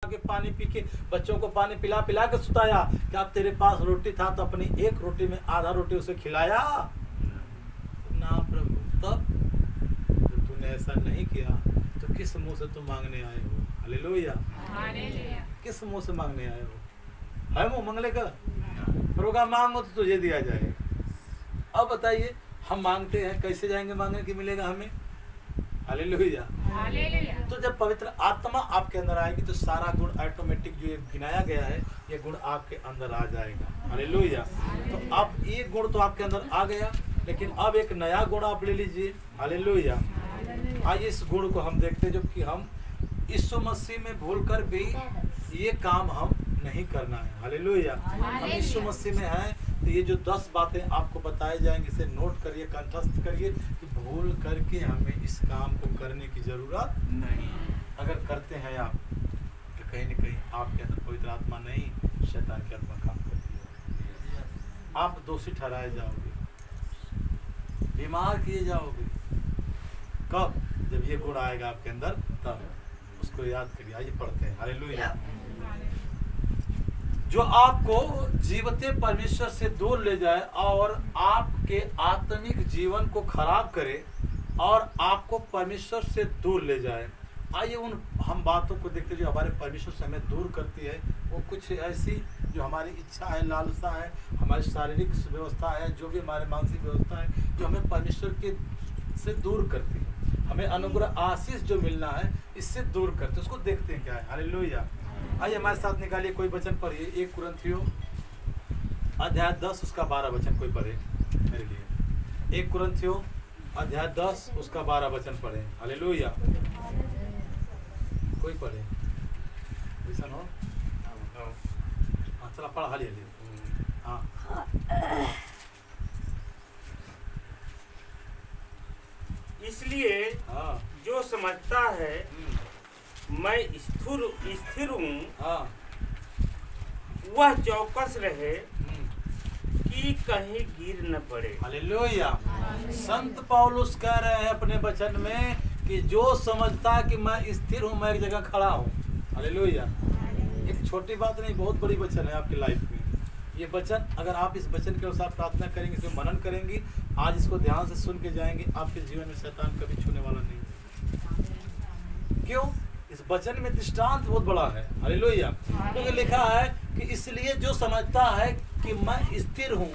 के पानी पी के बच्चों को पानी पिला पिला के सुताया। क्या तेरे पास रोटी था तो अपनी एक रोटी में आधा रोटी उसे खिलाया ना प्रभु? तब जब तूने ऐसा नहीं किया तो किस मुंह से तुम मांगने आए हो? हालेलुया। किस मुंह से मांगने आए हो? है मुंह मंगले का? प्रभु मांगो तो तुझे दिया जाए। अब बताइए हम मांगते हैं, कैसे जाएंगे मांगने की मिलेगा हमें? हालेलुया। तो जब पवित्र आत्मा आपके अंदर आएगी तो सारा गुण ऑटोमेटिक जो ये गिनाया गया है ये गुण आपके अंदर आ जाएगा। हालेलुया। तो अब ये गुण तो आपके अंदर आ गया, लेकिन अब एक नया गुण आप ले लीजिए। हालेलुया। आइए इस गुण को हम देखते हैं, जो कि हम यीशु मसीह में भूल कर भी ये काम हम नहीं करना है। हालेलुया। हम यीशु मसीह में हैं तो ये जो 10 बातें आपको बताई जाएंगी इसे नोट करिए, कंठस्थ करिए कि भूल करके हमें इस काम को करने की जरूरत नहीं। अगर करते हैं आप तो कहीं न कहीं आपके अंदर पवित्र आत्मा नहीं, शैतान की आत्मा काम करती है। आप दोषी ठहराए जाओगे, बीमार किए जाओगे। कब? जब ये गुण आएगा आपके अंदर, तब उसको याद करिए। आइए पढ़ते हैं। हालेलुया। जो आपको जीवते परमेश्वर से दूर ले जाए और आपके आत्मिक जीवन को खराब करे और आपको परमेश्वर से दूर ले जाए। आइए उन हम बातों को देखते जो हमारे परमेश्वर से हमें दूर करती है। वो कुछ ऐसी जो हमारी इच्छा है, लालसा है, हमारी शारीरिक व्यवस्था है, जो भी हमारे मानसिक व्यवस्था है, जो हमें परमेश्वर के से दूर करती है। हमें अनुग्रह आशीष जो मिलना है इससे दूर करते है। उसको देखते हैं क्या है। हालेलुया। आइए हमारे साथ निकालिए, कोई वचन पढ़िए। 1 कुरिन्थियों अध्याय 10 उसका 12 वचन कोई पढ़े मेरे लिए। 1 कुरिन्थियों अध्याय 10 उसका 12 वचन पढ़े। हालेलुया। कोई पढ़े वचन हो? हाँ चला पढ़ा हालिए। हाँ इसलिए जो समझता है मैं स्थिर हूँ वह चौकस रहे कि कहीं गिर न पड़े। हालेलुया। संत पौलुस कह रहे हैं अपने वचन में कि जो समझता है कि मैं स्थिर हूँ, मैं एक जगह खड़ा हूँ। हालेलुया। एक छोटी बात नहीं, बहुत बड़ी वचन है आपकी लाइफ में। ये वचन अगर आप इस वचन के अनुसार प्रार्थना करेंगे, इसमें मनन करेंगी, आज इसको ध्यान से सुन के जाएंगे, आपके जीवन में शैतान कभी छूने वाला नहीं। क्यों? इस वचन में दृष्टांत बहुत बड़ा है। हालेलुया। क्योंकि लिखा है कि इसलिए जो समझता है कि मैं स्थिर हूँ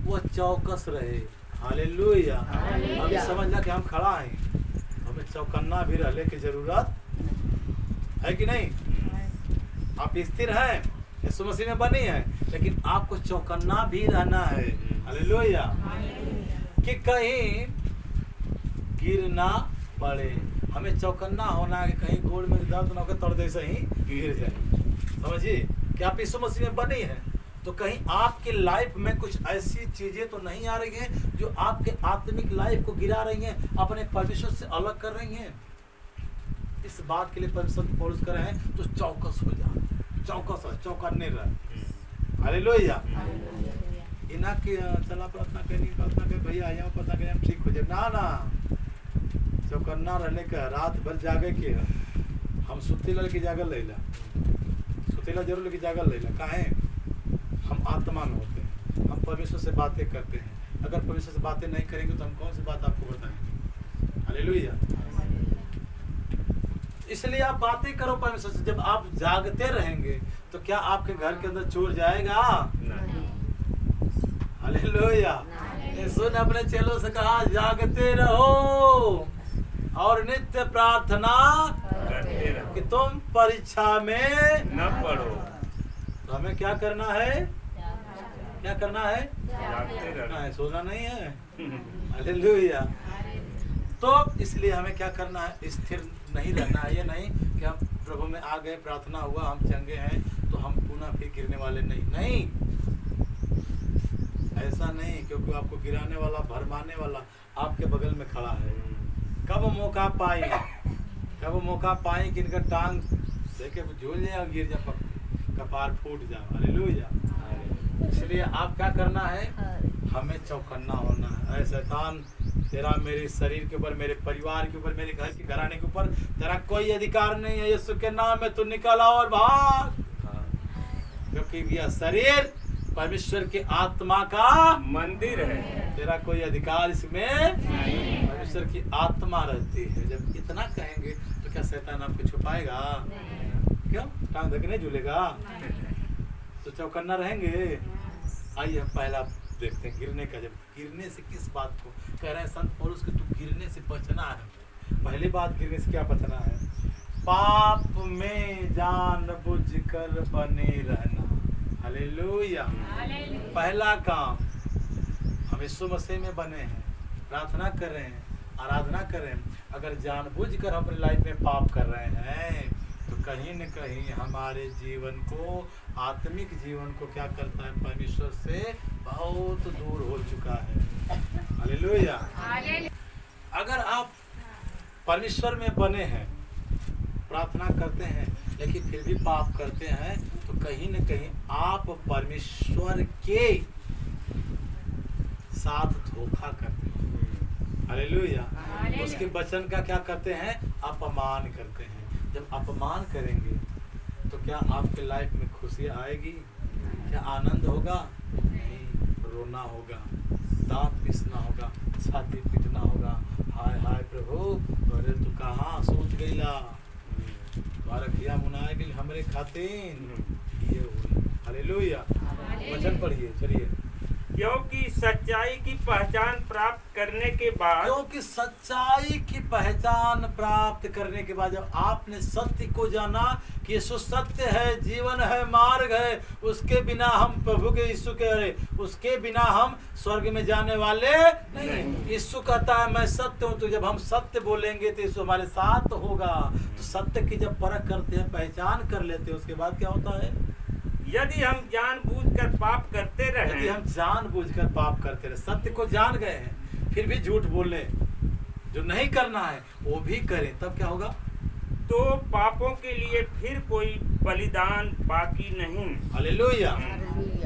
वह चौकस रहे। हालेलुया। अभी समझना कि हम खड़ा हैं, हमें चौकन्ना भी रहने की जरूरत है कि नहीं? आप स्थिर हैं, यीशु मसीह में बनी है, लेकिन आपको चौकन्ना भी रहना है। हालेलुया। कि कहीं गिर ना पड़े। हमें चौकन्ना होना है कि कहीं गोड़ में दर्द ना होकर तड़दे से ही गिर जाए। समझिए कि आप यीशु मसीह में बनी है तो कहीं आपकी लाइफ में कुछ ऐसी चीजें तो नहीं आ रही हैं जो आपके आत्मिक लाइफ को गिरा रही हैं, अपने परमेश्वर से अलग कर रही हैं। इस बात के लिए परमेश्वर पौलुस कर रहे हैं तो चौकस हो जा, चौकस हो, चौकन्ने रह। हालेलुया। इना के चला प्रार्थना करनी, प्रार्थना कर भैया आया पता करें हम ठीक हो जाए ना। चौकन्ना रहने का, रात भर जागे के हम सुतीला की जागल लेला, सुतीला जरूर लेके जागल लेला। काहे? हम आत्मा में होते हैं, हम परमेश्वर से बातें करते हैं। अगर परमेश्वर से बातें नहीं करेंगे तो हम कौन सी बात आपको बताएंगे? हालेलुया। इसलिए आप बातें करो परमेश्वर से। जब आप जागते रहेंगे तो क्या आपके घर के अंदर चोर जाएगा? हालेलुया। यीशु ने अपने चेलों से कहा जागते रहो और नित्य प्रार्थना कि तुम परीक्षा में न पड़ो। तो हमें क्या करना है? क्या करना है? जागते रहना है, सोना नहीं है। हालेलुया। तो इसलिए हमें क्या करना है? स्थिर नहीं रहना है। ये नहीं कि हम प्रभु में आ गए, प्रार्थना हुआ, हम चंगे हैं तो हम पुनः फिर गिरने वाले नहीं। ऐसा नहीं, क्योंकि आपको गिराने वाला, भरमाने वाला आपके बगल में खड़ा है। कब मौका पाए कि इनका टांग देखे झूल जाए और गिर जाए, कपार फूट जाए। हालेलुया। इसलिए आप क्या करना है? हमें चौकन्ना होना है। शैतान तेरा मेरे शरीर के ऊपर, मेरे परिवार के ऊपर, मेरे घर के घराने के ऊपर तेरा कोई अधिकार नहीं है। यीशु के नाम में तू निकल आओ और भाग, क्योंकि यह शरीर परमेश्वर की आत्मा का मंदिर है। तेरा कोई अधिकार इसमें, परमेश्वर की आत्मा रहती है। जब इतना कहेंगे तो क्या शैतान आपको छुपाएगा? क्यों? टांग धके नहीं झूलेगा तो चौकन्ना रहेंगे। आइए हम पहला देखते हैं गिरने का। जब गिरने से किस बात को कह रहे हैं संत पौलुस कि तू गिरने से बचना है। पहली बात, गिरने से क्या बचना है? पाप में जानबूझकर बने रहना। हालेलुया। पहला काम, हम यीशु मसीह में बने हैं, प्रार्थना कर रहे हैं, आराधना कर रहे हैं। अगर जानबूझकर अपनी लाइफ में पाप कर रहे हैं तो कहीं न कहीं हमारे जीवन को, आत्मिक जीवन को क्या करता है? परमेश्वर से बहुत दूर हो चुका है। हालेलुया। अगर आप परमेश्वर में बने हैं, प्रार्थना करते हैं, लेकिन फिर भी पाप करते हैं तो कहीं न कहीं आप परमेश्वर के साथ धोखा करते हैं। हालेलुया। उसके वचन का क्या करते हैं? अपमान करते हैं। जब अपमान करेंगे तो क्या आपके लाइफ में खुशी आएगी? क्या आनंद होगा? नहीं, रोना होगा, दांत पीसना होगा, छाती पीटना होगा। हाय हाय प्रभु, अरे तू कहाँ सोच गईला, तुम्हारा खिया मुनाए गई हमरे खातिर ये हुई। हालेलुया। वचन पढ़िए, चलिए। क्योंकि सच्चाई की पहचान प्राप्त करने के बाद, क्योंकि सच्चाई की पहचान प्राप्त करने के बाद, जब आपने सत्य को जाना कि यीशु सत्य है, जीवन है, मार्ग है, उसके बिना हम प्रभु के, यीशु के, उसके बिना हम स्वर्ग में जाने वाले नहीं। यीशु कहता है मैं सत्य हूँ। तो जब हम सत्य बोलेंगे तो यीशु हमारे साथ होगा। तो सत्य की जब परख करते हैं, पहचान कर लेते हैं, उसके बाद क्या होता है? यदि हम जानबूझकर पाप करते रहे, यदि हम जानबूझकर पाप करते रहे, सत्य को जान गए हैं फिर भी झूठ बोले, जो नहीं करना है वो भी करें, तब क्या होगा? तो पापों के लिए फिर कोई बलिदान बाकी नहीं। हालेलुया।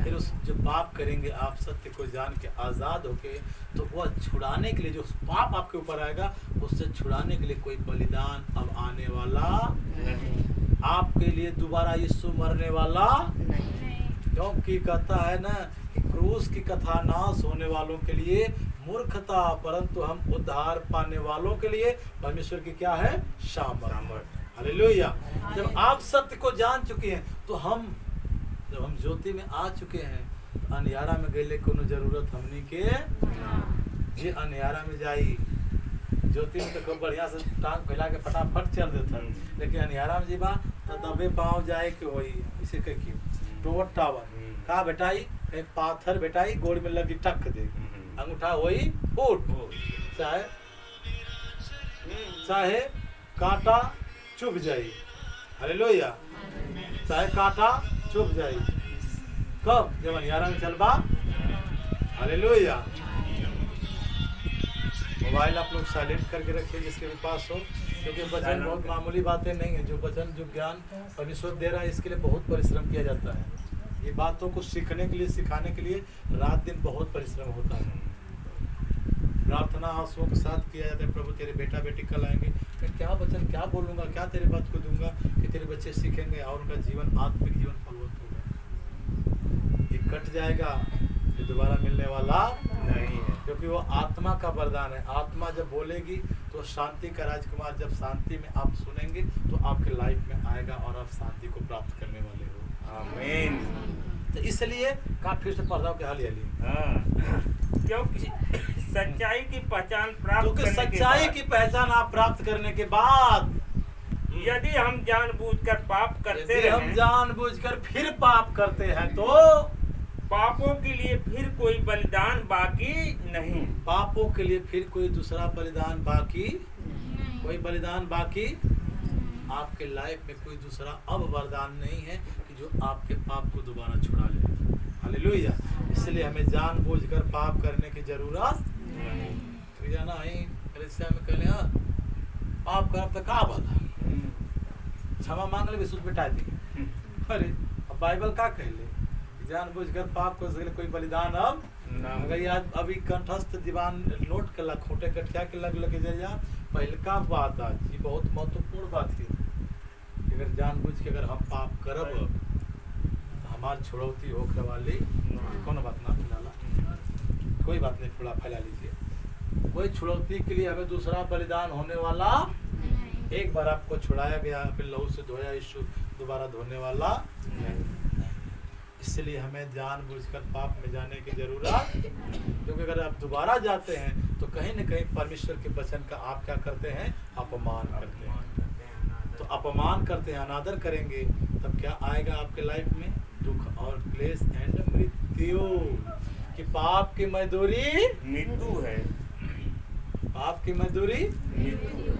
फिर उस जो पाप करेंगे आप सत्य को जान के आजाद होके, तो वह छुड़ाने के लिए, जो पाप आपके ऊपर आएगा उससे छुड़ाने के लिए कोई बलिदान अब आने वाला नहीं। आपके लिए दोबारा यीशु मरने वाला नहीं। क्योंकि कहता है ना कि क्रूस की कथा नाश होने वालों के लिए मूर्खता, परंतु हम उद्धार पाने वालों के लिए परमेश्वर की क्या है? सामर्थ। हालेलुया। जब आप सत्य को जान चुके हैं तो जब हम ज्योति में आ चुके हैं तो अंधियारा में गए कोनो जरूरत हमनी के ये अंधियारा में जाई। ज्योति में तो खूब बढ़िया से टांग फैला के फटाफट चल देता है, लेकिन अंधियारा में जीवा तो दबे पाँव जाए के होई। इसे कह टोवर टावर का बेटाई पाथर बेटाई गोड़ में लगी टक दे, अंगूठा वही फूट, चाहे कांटा चुभ जाई। हालेलुया। चाहे कांटा चुभ जाई। कब? जब अंधियारा में चलबा। हालेलुया। मोबाइल आप लोग साइलेंट करके रखिए जिसके भी पास हो, क्योंकि वचन बहुत मामूली बातें नहीं है। जो वचन, जो ज्ञान परमेश्वर दे रहा है, इसके लिए बहुत परिश्रम किया जाता है। ये बातों को सीखने के लिए, सिखाने के लिए रात दिन बहुत परिश्रम होता है। प्रार्थना आंसुओं के साथ किया जाता है। प्रभु तेरे बेटा बेटी कल आएंगे, मैं क्या वचन क्या बोलूँगा, क्या तेरे बात को दूंगा कि तेरे बच्चे सीखेंगे और उनका जीवन, आत्मिक जीवन फलवत होगा। ये कट जाएगा, ये दोबारा मिलने वाला नहीं है, क्योंकि वो आत्मा का वरदान है। आत्मा जब बोलेगी तो शांति का राजकुमार, जब शांति में आप सुनेंगे तो आपके लाइफ में आएगा और आप शांति को प्राप्त करने वाले हो। आमीन। तो इसलिए फिर से पढ़ रहा हूँ कि हाल क्योंकि सच्चाई की पहचान प्राप्त, सच्चाई की पहचान आप प्राप्त करने के बाद, यदि हम जानबूझकर पाप करते हैं, हम जानबूझकर फिर पाप करते हैं तो पापों के लिए फिर कोई बलिदान बाकी नहीं। पापों के लिए फिर कोई दूसरा बलिदान बाकी, कोई बलिदान बाकी आपके लाइफ में कोई दूसरा अब वरदान नहीं है कि जो आपके पाप को दोबारा छुड़ा ले। हालेलुया। इसलिए हमें जानबूझकर पाप करने की जरूरत नहीं। कलीसिया में कहले पाप कर तो का बला, क्षमा मांग ले विशुद्ध मिटा दी। अरे अब बाइबल का कहले जानबूझकर पाप को कोई बलिदान अब ना। अगर आज अभी कंठस्थ दीवान नोट के लग खोटे कठिया के लग लगे जा पहलका बात आज ये बहुत महत्वपूर्ण बात है। अगर जानबूझ के अगर हम पाप करब हमार छोड़ौती होकर वाली कौन बात ना फिलहाल कोई बात नहीं, थोड़ा फैला लीजिए। कोई छुड़ौती के लिए हमें दूसरा बलिदान होने वाला, एक बार आपको छुड़ाया गया फिर लहू से धोया, यीशु दोबारा धोने वाला नहीं। इसलिए हमें जानबूझकर पाप में जाने की जरूरत, क्योंकि अगर आप दोबारा जाते हैं तो कहीं न कहीं परमेश्वर के वचन का आप क्या करते हैं, अपमान करते हैं। तो अपमान करते हैं, अनादर करेंगे, तब क्या आएगा आपके लाइफ में, दुख और क्लेश एंड मृत्यु। कि पाप की मजदूरी मृत्यु है, पाप की मजदूरी मृत्यु।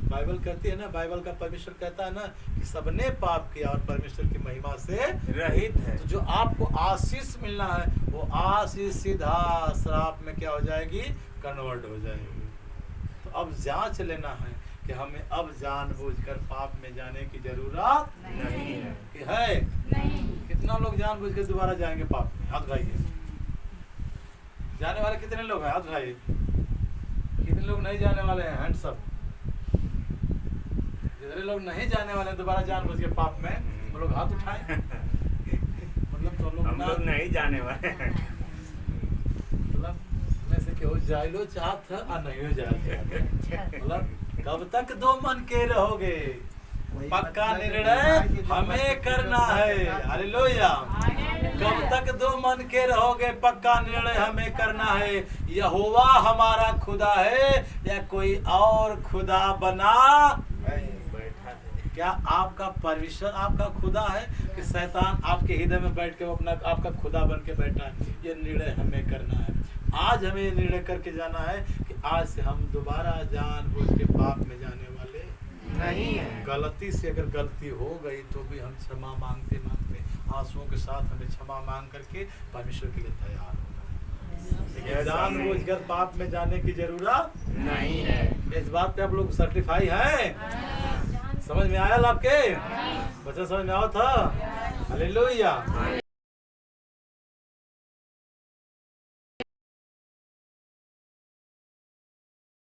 बाइबल कहती है ना, बाइबल का परमेश्वर कहता है ना कि सबने पाप किया और परमेश्वर की महिमा से रहित है। तो जो आपको आशीष मिलना है वो आशीष सीधा श्राप में क्या हो जाएगी, कन्वर्ट हो जाएगी। तो अब जांच लेना है कि हमें अब जानबूझकर पाप में जाने की जरूरत नहीं है। कि है कितना लोग जानबूझ के दोबारा जाएंगे पाप में, हाथ उठाइए। जाने वाले कितने लोग हैं, हाथ उठाइए। कितने लोग नहीं जाने वाले हैं, हैंड्स अप। जितने लोग नहीं जाने वाले हैं दोबारा जानबूझ के पाप में, वो लोग हाथ उठाएं। मतलब तो हम लोग नहीं जाने वाले हैं। मतलब में से केहू जाइलो चाहत है और नहीं हो जाए। मतलब कब तक दो मन के रहोगे, पक्का निर्णय हमें करना है। हालेलुया। कब तक दो मन के रहोगे, पक्का निर्णय हमें करना है। यहोवा हमारा खुदा है या कोई और खुदा बना बैठा है। क्या आपका परमेश्वर आपका खुदा है कि शैतान आपके हृदय में बैठ के वो अपना आपका खुदा बन के बैठा है। ये निर्णय हमें करना है। आज हमें ये निर्णय करके जाना है कि आज से हम दोबारा जानबूझ के पाप में जाने वाले नहीं है। गलती से अगर गलती हो गई तो भी हम क्षमा मांगते मांगते आंसुओं के साथ हमें क्षमा मांग करके परमेश्वर के लिए तैयार होना। लेकिन जानबूझकर पाप में जाने की जरूरत नहीं है। इस बात पे आप लोग सर्टिफाई हैं? समझ में आया आपके वचन, समझ में आओ था? हालेलुया।